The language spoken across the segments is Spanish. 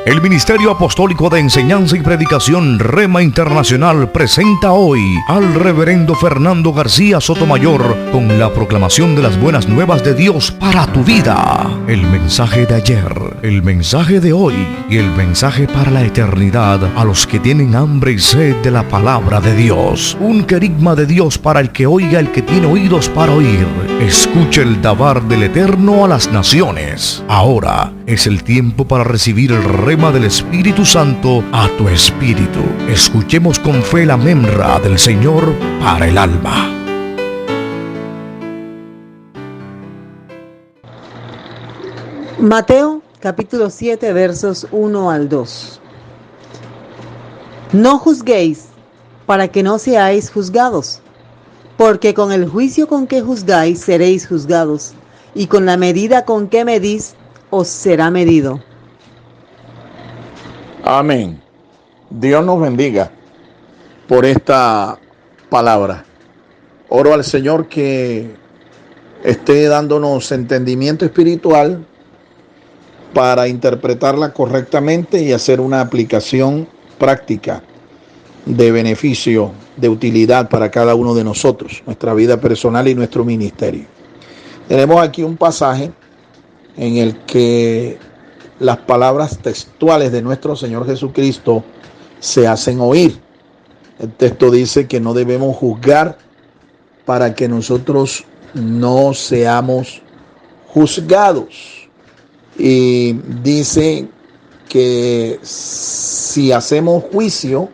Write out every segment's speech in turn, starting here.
El Ministerio Apostólico de Enseñanza y Predicación Rema Internacional presenta hoy al Reverendo Fernando García Sotomayor con la proclamación de las buenas nuevas de Dios para tu vida. El mensaje de ayer, el mensaje de hoy y el mensaje para la eternidad a los que tienen hambre y sed de la palabra de Dios. Un querigma de Dios para el que oiga, el que tiene oídos para oír. Escucha el dabar del Eterno a las naciones. Ahora es el tiempo para recibir el rema del Espíritu Santo a tu espíritu. Escuchemos con fe la memra del Señor para el alma. Mateo capítulo 7 versos 1 al 2. No juzguéis para que no seáis juzgados, porque con el juicio con que juzgáis seréis juzgados, y con la medida con que medís os será medido. Amén. Dios nos bendiga por esta palabra. Oro al Señor que esté dándonos entendimiento espiritual para interpretarla correctamente y hacer una aplicación práctica de beneficio, de utilidad para cada uno de nosotros, nuestra vida personal y nuestro ministerio. Tenemos aquí un pasaje en el que las palabras textuales de nuestro Señor Jesucristo se hacen oír. El texto dice que no debemos juzgar para que nosotros no seamos juzgados. Y dice que si hacemos juicio,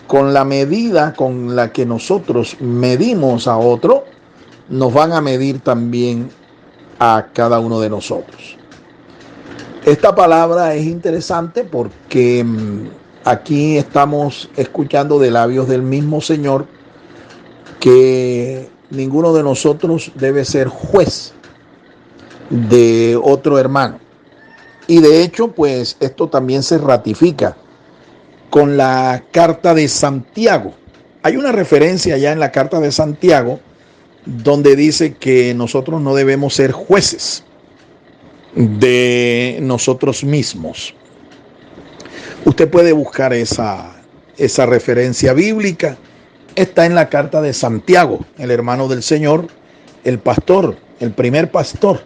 con la medida con la que nosotros medimos a otro, nos van a medir también a cada uno de nosotros. Esta palabra es interesante porque aquí estamos escuchando de labios del mismo Señor que ninguno de nosotros debe ser juez de otro hermano. Y de hecho, pues esto también se ratifica con la carta de Santiago. Hay una referencia ya en la carta de Santiago donde dice que nosotros no debemos ser jueces de nosotros mismos. Usted puede buscar esa referencia bíblica. Está en la carta de Santiago, el hermano del Señor, el pastor, el primer pastor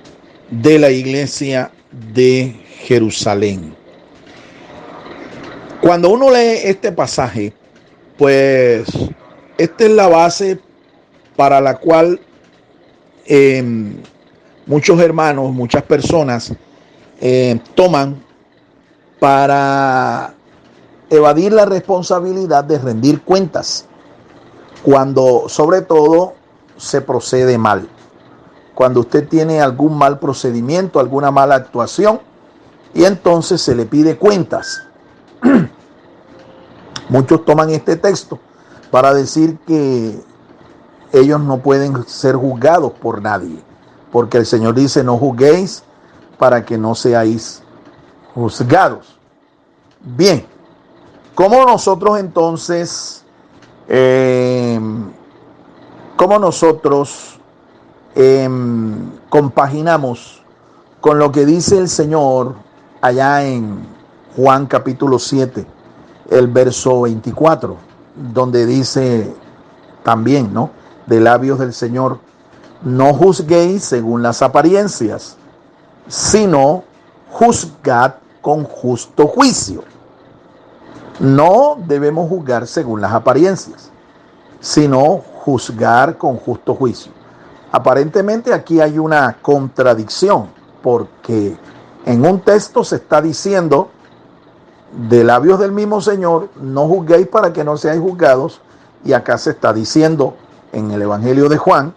de la iglesia de Jerusalén. Cuando uno lee este pasaje, pues esta es la base para la cual muchos hermanos, muchas personas toman para evadir la responsabilidad de rendir cuentas cuando sobre todo se procede mal. Cuando usted tiene algún mal procedimiento, alguna mala actuación, y entonces se le pide cuentas. Muchos toman este texto para decir que ellos no pueden ser juzgados por nadie, porque el Señor dice: no juzguéis para que no seáis juzgados. Bien, ¿cómo nosotros entonces, compaginamos con lo que dice el Señor allá en Juan capítulo 7, el verso 24, donde dice también, ¿no?, de labios del Señor: no juzguéis según las apariencias, sino juzgad con justo juicio. No debemos juzgar según las apariencias, sino juzgar con justo juicio. Aparentemente aquí hay una contradicción, porque en un texto se está diciendo de labios del mismo Señor: no juzguéis para que no seáis juzgados, y acá se está diciendo en el Evangelio de Juan: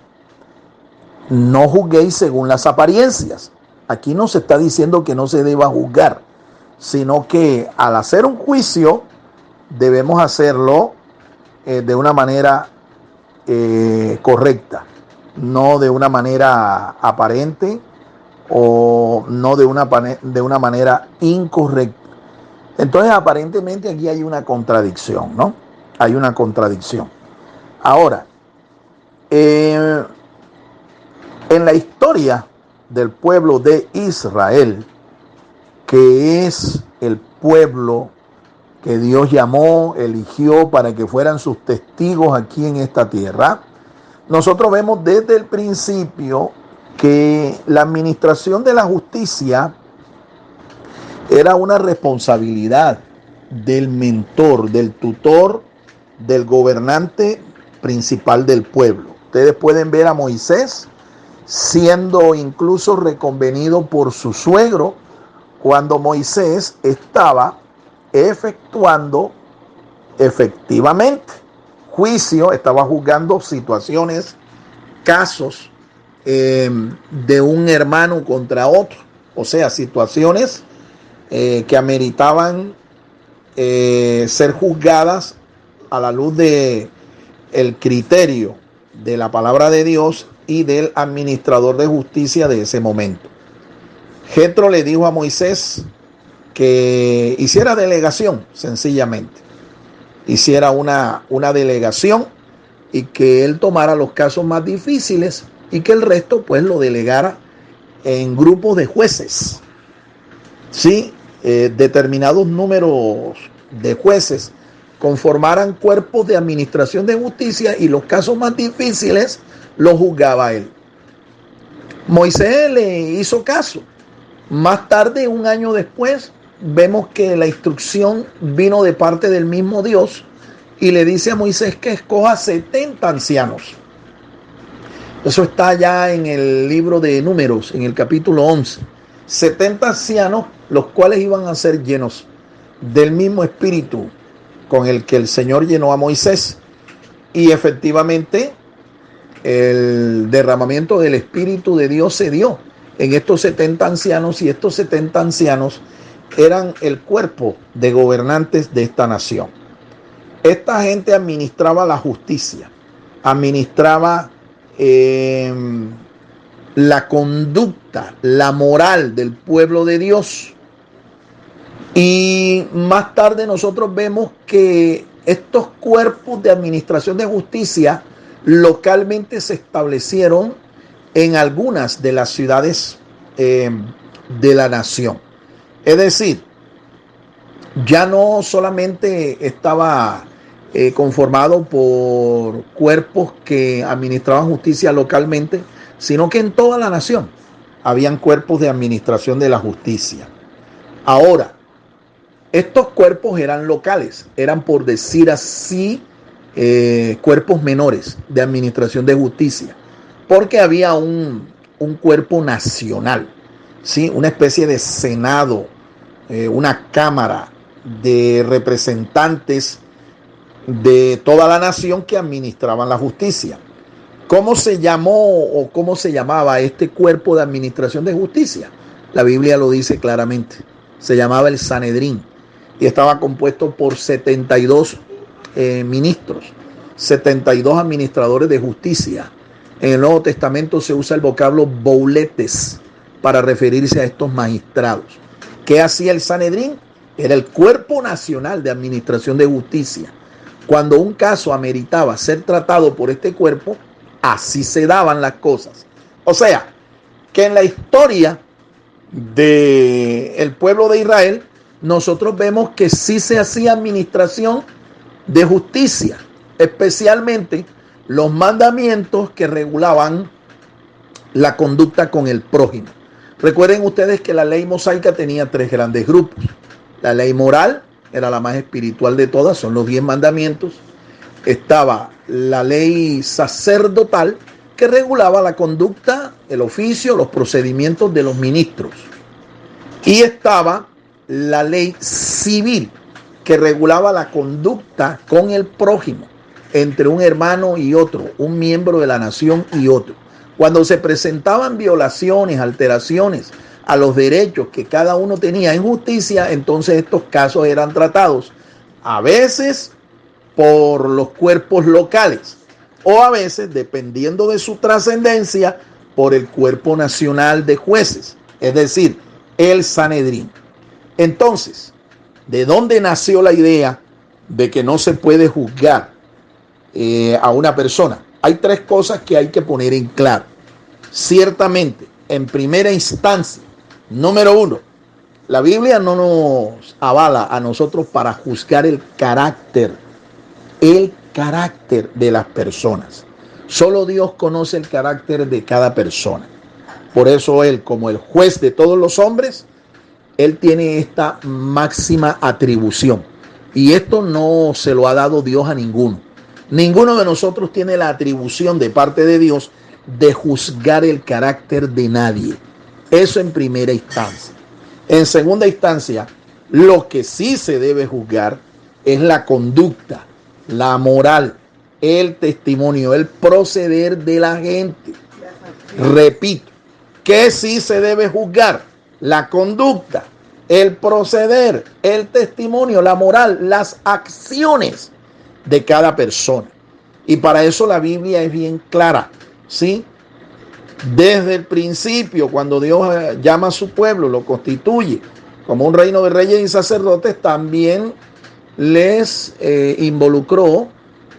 no juzguéis según las apariencias. Aquí no se está diciendo que no se deba juzgar, sino que al hacer un juicio debemos hacerlo de una manera correcta, no de una manera aparente o no de una manera incorrecta. Entonces, aparentemente aquí hay una contradicción, ¿no? Hay una contradicción. Ahora, en la historia del pueblo de Israel, que es el pueblo que Dios llamó, eligió para que fueran sus testigos aquí en esta tierra, nosotros vemos desde el principio que la administración de la justicia era una responsabilidad del mentor, del tutor, del gobernante principal del pueblo. Ustedes pueden ver a Moisés siendo incluso reconvenido por su suegro cuando Moisés estaba efectivamente juicio, estaba juzgando situaciones, casos de un hermano contra otro, o sea, situaciones que ameritaban ser juzgadas a la luz de el criterio de la palabra de Dios y del administrador de justicia de ese momento. Jetro le dijo a Moisés que hiciera delegación, sencillamente. Hiciera una delegación y que él tomara los casos más difíciles y que el resto pues lo delegara en grupos de jueces. Sí, determinados números de jueces conformaran cuerpos de administración de justicia y los casos más difíciles los juzgaba él. Moisés le hizo caso. Más tarde, un año después, vemos que la instrucción vino de parte del mismo Dios y le dice a Moisés que escoja 70 ancianos. Eso está ya en el libro de Números, en el capítulo 11. 70 ancianos, los cuales iban a ser llenos del mismo espíritu con el que el Señor llenó a Moisés. Y efectivamente, el derramamiento del Espíritu de Dios se dio en estos 70 ancianos, y estos 70 ancianos eran el cuerpo de gobernantes de esta nación. Esta gente administraba la justicia, administraba la conducta, la moral del pueblo de Dios. Y más tarde nosotros vemos que estos cuerpos de administración de justicia localmente se establecieron en algunas de las ciudades de la nación. Es decir, ya no solamente estaba conformado por cuerpos que administraban justicia localmente, sino que en toda la nación habían cuerpos de administración de la justicia. Ahora, estos cuerpos eran locales, eran, por decir así, cuerpos menores de administración de justicia, porque había un cuerpo nacional, ¿sí? Una especie de senado, una cámara de representantes de toda la nación que administraban la justicia. ¿Cómo se llamó o cómo se llamaba este cuerpo de administración de justicia? La Biblia lo dice claramente. Se llamaba el Sanedrín y estaba compuesto por 72 ministros, 72 administradores de justicia. En el Nuevo Testamento se usa el vocablo bouletes para referirse a estos magistrados. ¿Qué hacía el Sanedrín? Era el cuerpo nacional de administración de justicia. Cuando un caso ameritaba ser tratado por este cuerpo, así se daban las cosas. O sea, que en la historia del pueblo de Israel, nosotros vemos que sí se hacía administración de justicia, especialmente los mandamientos que regulaban la conducta con el prójimo. Recuerden ustedes que la ley mosaica tenía 3 grandes grupos. La ley moral era la más espiritual de todas, son los 10 mandamientos. Estaba la ley sacerdotal, que regulaba la conducta, el oficio, los procedimientos de los ministros. Y estaba la ley civil, que regulaba la conducta con el prójimo, entre un hermano y otro, un miembro de la nación y otro. Cuando se presentaban violaciones, alteraciones a los derechos que cada uno tenía en justicia, entonces estos casos eran tratados a veces por los cuerpos locales o a veces, dependiendo de su trascendencia, por el cuerpo nacional de jueces, es decir, el Sanedrín. Entonces, ¿de dónde nació la idea de que no se puede juzgar a una persona? Hay 3 cosas que hay que poner en claro. Ciertamente, en primera instancia, número 1, La Biblia no nos avala a nosotros para juzgar el carácter de las personas. Solo Dios conoce el carácter de cada persona. Por eso Él, como el juez de todos los hombres, Él tiene esta máxima atribución. Y esto no se lo ha dado Dios a ninguno. Ninguno de nosotros tiene la atribución de parte de Dios de juzgar el carácter de nadie. Eso en primera instancia. En segunda instancia, lo que sí se debe juzgar es la conducta, la moral, el testimonio, el proceder de la gente. Repito, ¿qué sí se debe juzgar? La conducta, el proceder, el testimonio, la moral, las acciones de cada persona. Y para eso la Biblia es bien clara, ¿sí? Desde el principio, cuando Dios llama a su pueblo, lo constituye como un reino de reyes y sacerdotes, también les involucró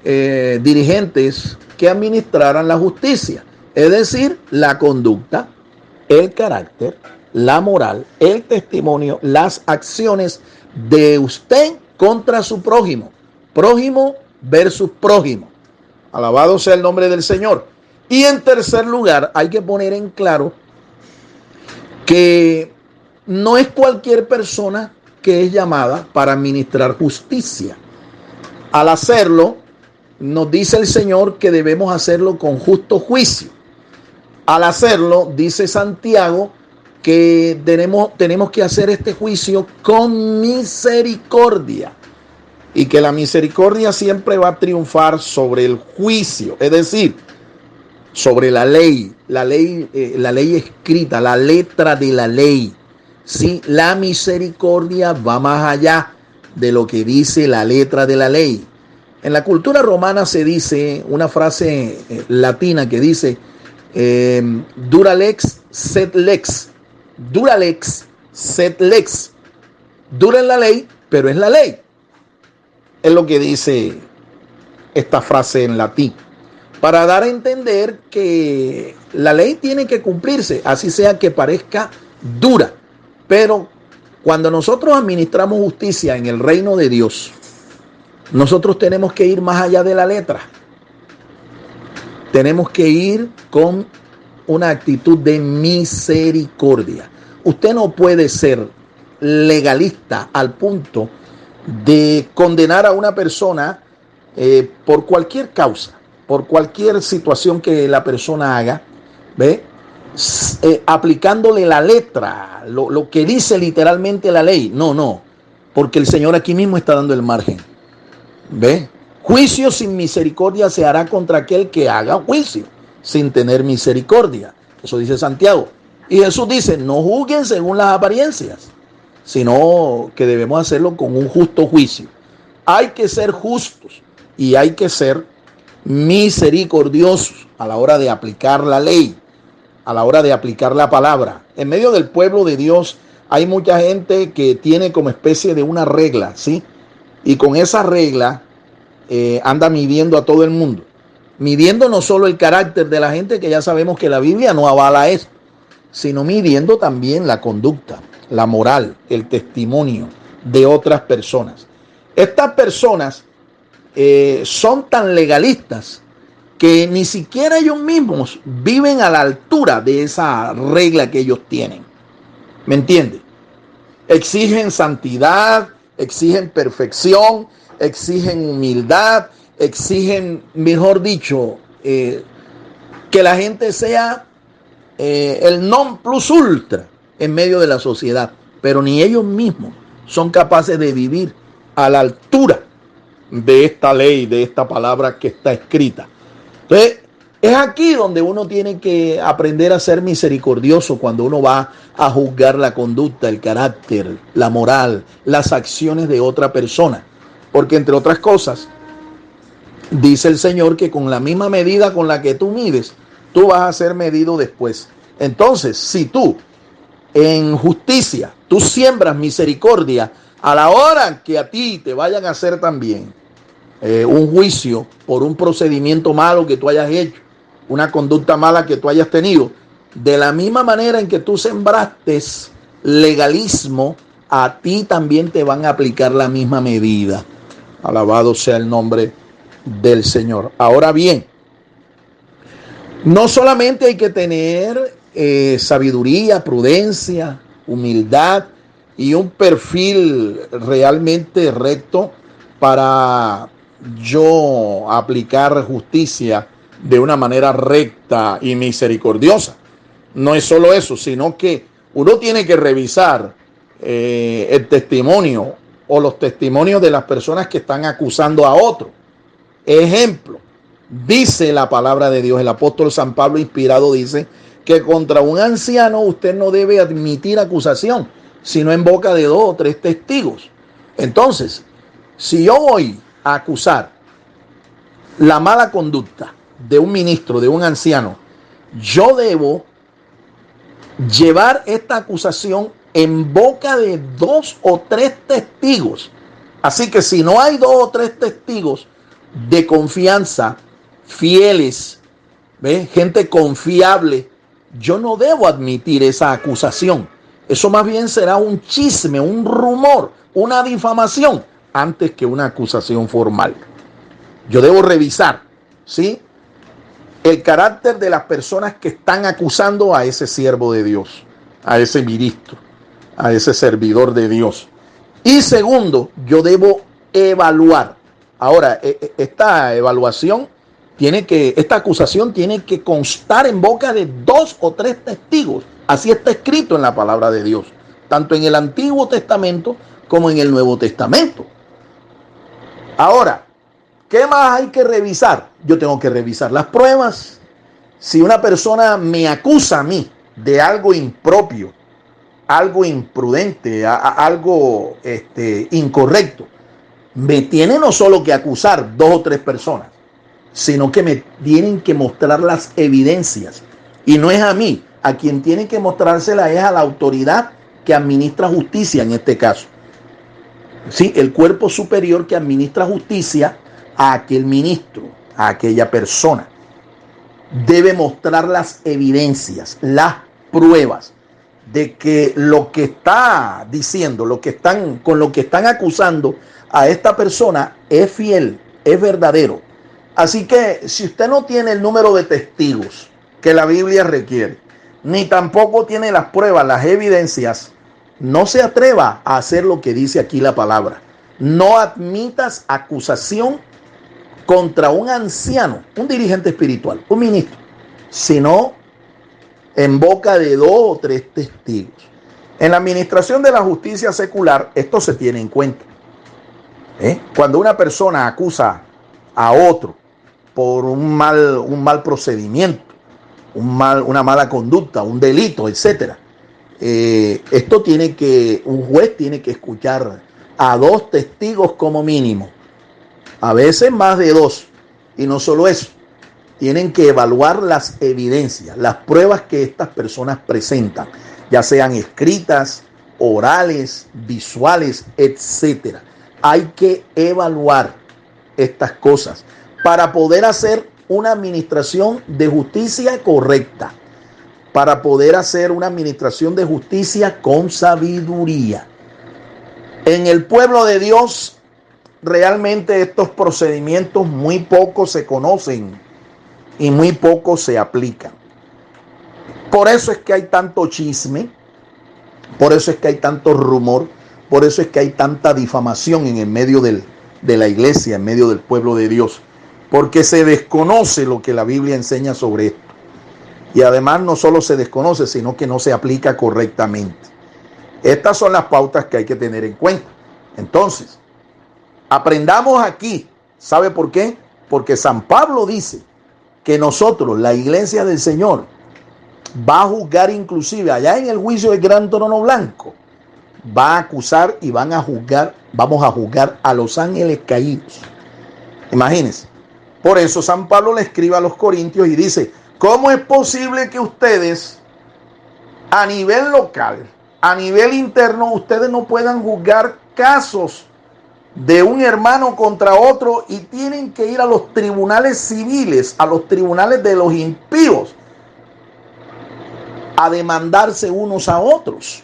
dirigentes que administraran la justicia, es decir, la conducta, el carácter, la moral, el testimonio, las acciones de usted contra su prójimo. Prójimo versus prójimo. Alabado sea el nombre del Señor. Y en tercer lugar, hay que poner en claro que no es cualquier persona que es llamada para administrar justicia. Al hacerlo, nos dice el Señor que debemos hacerlo con justo juicio. Al hacerlo, dice Santiago, que tenemos que hacer este juicio con misericordia. Y que la misericordia siempre va a triunfar sobre el juicio, es decir, sobre la ley escrita, la letra de la ley. Sí, la misericordia va más allá de lo que dice la letra de la ley. En la cultura romana se dice una frase latina que dice dura lex sed lex. Dura lex sed lex. Dura en la ley, pero es la ley. Es lo que dice esta frase en latín, para dar a entender que la ley tiene que cumplirse, así sea que parezca dura. Pero cuando nosotros administramos justicia en el reino de Dios, nosotros tenemos que ir más allá de la letra. Tenemos que ir con una actitud de misericordia. Usted no puede ser legalista al punto de condenar a una persona por cualquier causa, por cualquier situación que la persona haga, ¿ve? Aplicándole la letra, lo que dice literalmente la ley. No, porque el Señor aquí mismo está dando el margen. ¿Ve? Juicio sin misericordia se hará contra aquel que haga juicio sin tener misericordia. Eso dice Santiago. Y Jesús dice, no juzguen según las apariencias, sino que debemos hacerlo con un justo juicio. Hay que ser justos y hay que ser misericordiosos a la hora de aplicar la ley, a la hora de aplicar la palabra. En medio del pueblo de Dios hay mucha gente que tiene como especie de una regla, ¿sí? Y con esa regla anda midiendo a todo el mundo. Midiendo no solo el carácter de la gente, que ya sabemos que la Biblia no avala esto, sino midiendo también la conducta, la moral, el testimonio de otras personas. Estas personas son tan legalistas que ni siquiera ellos mismos viven a la altura de esa regla que ellos tienen. ¿Me entiende? Exigen santidad, exigen perfección, exigen humildad, exigen, mejor dicho, que la gente sea el non plus ultra en medio de la sociedad, pero ni ellos mismos son capaces de vivir a la altura de esta ley, de esta palabra que está escrita. Entonces, es aquí donde uno tiene que aprender a ser misericordioso cuando uno va a juzgar la conducta, el carácter, la moral, las acciones de otra persona. Porque entre otras cosas, dice el Señor que con la misma medida con la que tú mides, tú vas a ser medido después. Entonces, si tú en justicia, tú siembras misericordia, a la hora que a ti te vayan a hacer también un juicio por un procedimiento malo que tú hayas hecho, una conducta mala que tú hayas tenido, de la misma manera en que tú sembraste legalismo, a ti también te van a aplicar la misma medida. Alabado sea el nombre del Señor. Ahora bien, no solamente hay que tener sabiduría, prudencia, humildad y un perfil realmente recto para yo aplicar justicia de una manera recta y misericordiosa. No es solo eso, sino que uno tiene que revisar el testimonio o los testimonios de las personas que están acusando a otros. Ejemplo, dice la palabra de Dios, el apóstol San Pablo inspirado dice que contra un anciano usted no debe admitir acusación, sino en boca de 2 o 3 testigos. Entonces, si yo voy a acusar la mala conducta de un ministro, de un anciano, yo debo llevar esta acusación en boca de 2 o 3 testigos. Así que si no hay 2 o 3 testigos de confianza, fieles, gente confiable, yo no debo admitir esa acusación. Eso más bien será un chisme, un rumor, una difamación, antes que una acusación formal. Yo debo revisar, ¿sí?, el carácter de las personas que están acusando a ese siervo de Dios, a ese ministro, a ese servidor de Dios. Y segundo, yo debo evaluar. Ahora, esta evaluación esta acusación tiene que constar en boca de 2 o 3 testigos. Así está escrito en la palabra de Dios, tanto en el Antiguo Testamento como en el Nuevo Testamento. Ahora, ¿qué más hay que revisar? Yo tengo que revisar las pruebas. Si una persona me acusa a mí de algo impropio, algo imprudente, algo incorrecto, me tiene no solo que acusar 2 o 3 personas, sino que me tienen que mostrar las evidencias. Y no es a mí, a quien tiene que mostrársela es a la autoridad que administra justicia en este caso. Sí, el cuerpo superior que administra justicia a aquel ministro, a aquella persona. Debe mostrar las evidencias, las pruebas de que lo que está diciendo, con lo que están acusando a esta persona es fiel, es verdadero. Así que si usted no tiene el número de testigos que la Biblia requiere, ni tampoco tiene las pruebas, las evidencias, no se atreva a hacer lo que dice aquí la palabra. No admitas acusación contra un anciano, un dirigente espiritual, un ministro, sino en boca de 2 o 3 testigos. En la administración de la justicia secular, esto se tiene en cuenta. Cuando una persona acusa a otro por un mal procedimiento, una mala conducta, un delito, etc., un juez tiene que escuchar a 2 testigos como mínimo, a veces más de 2, y no solo eso, tienen que evaluar las evidencias, las pruebas que estas personas presentan, ya sean escritas, orales, visuales, etc. Hay que evaluar estas cosas para poder hacer una administración de justicia correcta, para poder hacer una administración de justicia con sabiduría. En el pueblo de Dios, realmente estos procedimientos muy poco se conocen y muy poco se aplican. Por eso es que hay tanto chisme, por eso es que hay tanto rumor, por eso es que hay tanta difamación en el medio de la iglesia, en medio del pueblo de Dios, porque se desconoce lo que la Biblia enseña sobre esto. Y además no solo se desconoce, sino que no se aplica correctamente. Estas son las pautas que hay que tener en cuenta. Entonces, aprendamos aquí. ¿Sabe por qué? Porque San Pablo dice que nosotros, la iglesia del Señor, va a juzgar inclusive allá en el juicio del gran trono blanco. Va a acusar y vamos a juzgar a los ángeles caídos. Imagínense. Por eso San Pablo le escribe a los Corintios y dice: ¿cómo es posible que ustedes a nivel local, a nivel interno, ustedes no puedan juzgar casos de un hermano contra otro y tienen que ir a los tribunales civiles, a los tribunales de los impíos, a demandarse unos a otros?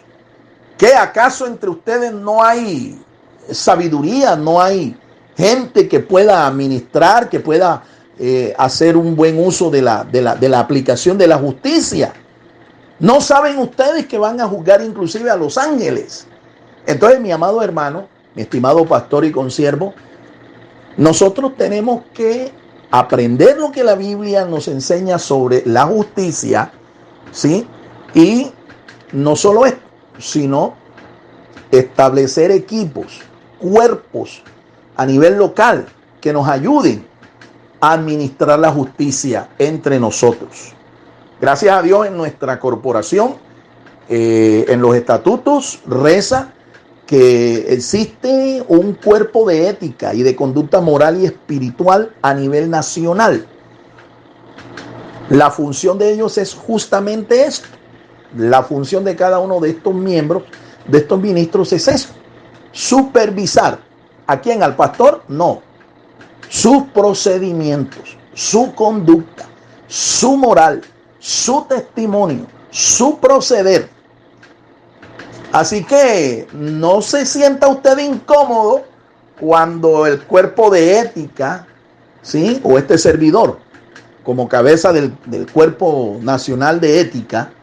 ¿Qué acaso entre ustedes no hay sabiduría, no hay gente que pueda administrar, que pueda hacer un buen uso de la aplicación de la justicia? ¿No saben ustedes que van a juzgar inclusive a los ángeles? Entonces, mi amado hermano, mi estimado pastor y consiervo, nosotros tenemos que aprender lo que la Biblia nos enseña sobre la justicia, ¿sí? Y no solo esto, sino establecer equipos, cuerpos a nivel local que nos ayuden a administrar la justicia entre nosotros. Gracias a Dios, en nuestra corporación, en los estatutos, reza que existe un cuerpo de ética y de conducta moral y espiritual a nivel nacional. La función de ellos es justamente esto. La función de cada uno de estos miembros, de estos ministros, es eso: supervisar. ¿A quién? ¿Al pastor? No. Sus procedimientos, su conducta, su moral, su testimonio, su proceder. Así que no se sienta usted incómodo cuando el cuerpo de ética, ¿sí?, o este servidor, como cabeza del Cuerpo Nacional de Ética,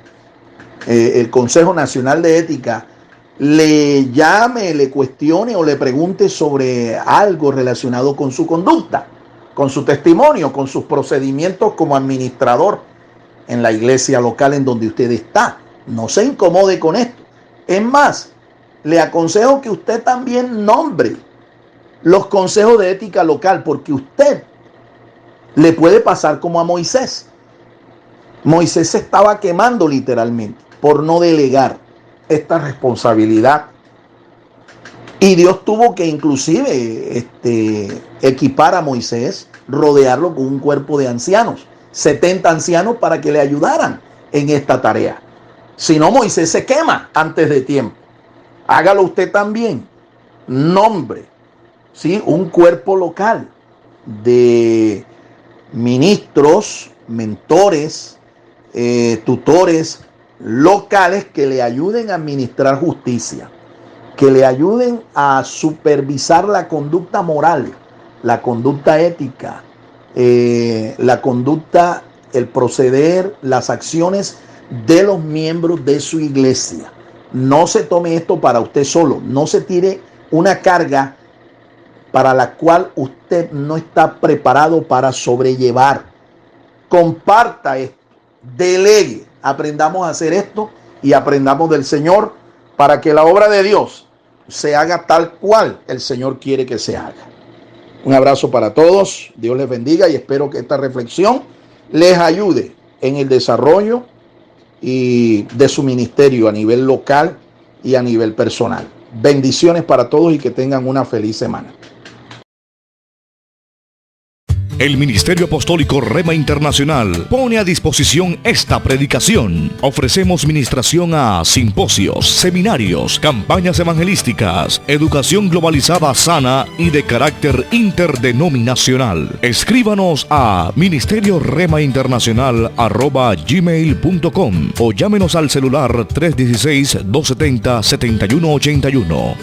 el Consejo Nacional de Ética, le llame, le cuestione o le pregunte sobre algo relacionado con su conducta, con su testimonio, con sus procedimientos como administrador en la iglesia local en donde usted está. No se incomode con esto. Es más, le aconsejo que usted también nombre los consejos de ética local, porque usted le puede pasar como a Moisés. Moisés se estaba quemando literalmente por no delegar esta responsabilidad. Y Dios tuvo que inclusive equipar a Moisés, rodearlo con un cuerpo de ancianos, 70 ancianos para que le ayudaran en esta tarea. Si no, Moisés se quema antes de tiempo. Hágalo usted también. Nombre, ¿sí?, un cuerpo local de ministros, mentores, tutores locales que le ayuden a administrar justicia, que le ayuden a supervisar la conducta moral, la conducta ética, la conducta, el proceder, las acciones de los miembros de su iglesia. No se tome esto para usted solo, no se tire una carga para la cual usted no está preparado para sobrellevar. Comparta esto, delegue, aprendamos a hacer esto y aprendamos del Señor para que la obra de Dios se haga tal cual el Señor quiere que se haga. Un abrazo para todos, Dios les bendiga y espero que esta reflexión les ayude en el desarrollo y de su ministerio a nivel local y a nivel personal. Bendiciones para todos y que tengan una feliz semana. El Ministerio Apostólico Rema Internacional pone a disposición esta predicación. Ofrecemos ministración a simposios, seminarios, campañas evangelísticas, educación globalizada sana y de carácter interdenominacional. Escríbanos a ministerioremainternacional@gmail.com o llámenos al celular 316-270-7181.